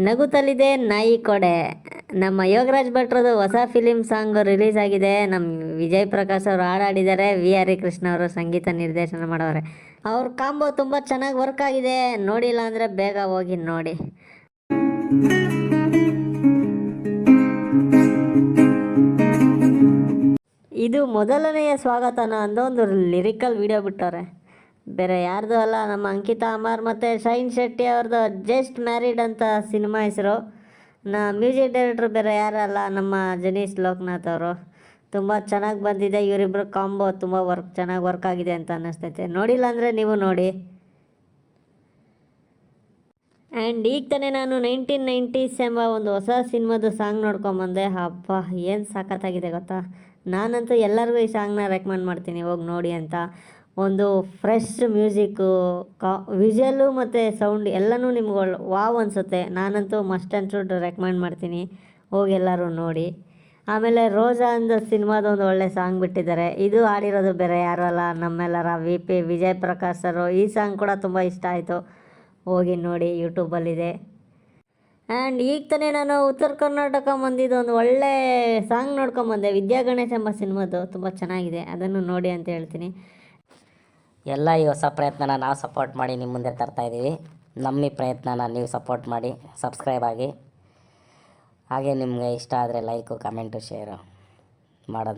ನಗುತ್ತಲಿದೆ ನಾಯಿ ಕೊಡೆ. ನಮ್ಮ ಯೋಗರಾಜ್ ಭಟ್ರದು ಹೊಸ ಫಿಲಿಮ್ ಸಾಂಗ್ ರಿಲೀಸ್ ಆಗಿದೆ. ನಮ್ಮ ವಿಜಯ್ ಪ್ರಕಾಶ್ ಅವರು ಹಾಡಾಡಿದ್ದಾರೆ, ವಿ ಹರಿಕೃಷ್ಣ ಅವರು ಸಂಗೀತ ನಿರ್ದೇಶನ ಮಾಡವ್ರೆ. ಅವ್ರ ಕಾಂಬೋ ತುಂಬ ಚೆನ್ನಾಗಿ ವರ್ಕ್ ಆಗಿದೆ. ನೋಡಿಲ್ಲ ಅಂದರೆ ಬೇಗ ಹೋಗಿ ನೋಡಿ. ಇದು ಮೊದಲನೆಯ ಸ್ವಾಗತನ ಅಂದೋ ಒಂದು ಲಿರಿಕಲ್ ವಿಡಿಯೋ ಬಿಟ್ಟವ್ರೆ. ಬೇರೆ ಯಾರ್ದು ಅಲ್ಲ, ನಮ್ಮ ಅಂಕಿತಾ ಅಮರ್ ಮತ್ತು ಶೈನ್ ಶೆಟ್ಟಿ ಅವ್ರದ್ದು ಜಸ್ಟ್ ಮ್ಯಾರಿಡ್ ಅಂತ ಸಿನಿಮಾ ಹೆಸರು. ಮ್ಯೂಸಿಕ್ ಡೈರೆಕ್ಟ್ರು ಬೇರೆ ಯಾರಲ್ಲ, ನಮ್ಮ ಜನೀಶ್ ಲೋಕನಾಥ್ ಅವರು. ತುಂಬ ಚೆನ್ನಾಗಿ ಬಂದಿದೆ. ಇವರಿಬ್ಬರು ಕಾಂಬೋ ತುಂಬ ಚೆನ್ನಾಗಿ ವರ್ಕ್ ಆಗಿದೆ ಅಂತ ಅನ್ನಿಸ್ತೈತೆ. ನೋಡಿಲ್ಲ ಅಂದರೆ ನೀವು ನೋಡಿ. ಆ್ಯಂಡ್ ಈಗ ತಾನೇ ನಾನು 1990s ಎಂಬ ಒಂದು ಹೊಸ ಸಿನಿಮಾದು ಸಾಂಗ್ ನೋಡ್ಕೊಂಬಂದೆ. ಹಬ್ಬ ಏನು ಸಖತ್ತಾಗಿದೆ ಗೊತ್ತಾ. ನಾನಂತೂ ಎಲ್ಲರಿಗೂ ಈ ಸಾಂಗ್ನ ರೆಕಮೆಂಡ್ ಮಾಡ್ತೀನಿ, ಹೋಗಿ ನೋಡಿ ಅಂತ. ಒಂದು ಫ್ರೆಶ್ ಮ್ಯೂಸಿಕ್ಕು, ವಿಜುವಲ್ಲು ಮತ್ತು ಸೌಂಡ್ ಎಲ್ಲನೂ ನಿಮ್ಗೆ ವಾವ್ ಅನಿಸುತ್ತೆ. ನಾನಂತೂ ಮಸ್ಟ್ ಆ್ಯಂಡ್ ಶುಡ್ ರೆಕಮೆಂಡ್ ಮಾಡ್ತೀನಿ, ಹೋಗಿ ಎಲ್ಲರೂ ನೋಡಿ. ಆಮೇಲೆ ರೋಜಾ ಅಂದ ಸಿನಿಮಾದೊಂದು ಒಳ್ಳೆ ಸಾಂಗ್ ಬಿಟ್ಟಿದ್ದಾರೆ. ಇದು ಹಾಡಿರೋದು ಬೇರೆ ಯಾರು ಅಲ್ಲ, ನಮ್ಮೆಲ್ಲರ VP ವಿಜಯ್ ಪ್ರಕಾಶ್ ಸರು. ಈ ಸಾಂಗ್ ಕೂಡ ತುಂಬ ಇಷ್ಟ ಆಯಿತು, ಹೋಗಿ ನೋಡಿ, ಯೂಟ್ಯೂಬಲ್ಲಿದೆ. ಆ್ಯಂಡ್ ಈಗ ತಾನೇ ನಾನು ಉತ್ತರ ಕರ್ನಾಟಕ ಮಂದಿದ್ದು ಒಂದು ಒಳ್ಳೆ ಸಾಂಗ್ ನೋಡ್ಕೊಂಬಂದೆ, ವಿದ್ಯಾ ಗಣೇಶ್ ಎಂಬ ಸಿನಿಮಾದು. ತುಂಬ ಚೆನ್ನಾಗಿದೆ, ಅದನ್ನು ನೋಡಿ ಅಂತ ಹೇಳ್ತೀನಿ. ಎಲ್ಲ ಈ ಹೊಸ ಪ್ರಯತ್ನನ ನಾವು ಸಪೋರ್ಟ್ ಮಾಡಿ ನಿಮ್ಮ ಮುಂದೆ ತರ್ತಾಯಿದ್ದೀವಿ. ನಮ್ಮ ಈ ಪ್ರಯತ್ನನ ನೀವು ಸಪೋರ್ಟ್ ಮಾಡಿ, ಸಬ್ಸ್ಕ್ರೈಬ್ ಆಗಿ. ಹಾಗೆ ನಿಮಗೆ ಇಷ್ಟ ಆದರೆ ಲೈಕು, ಕಮೆಂಟು, ಶೇರು ಮಾಡೋದು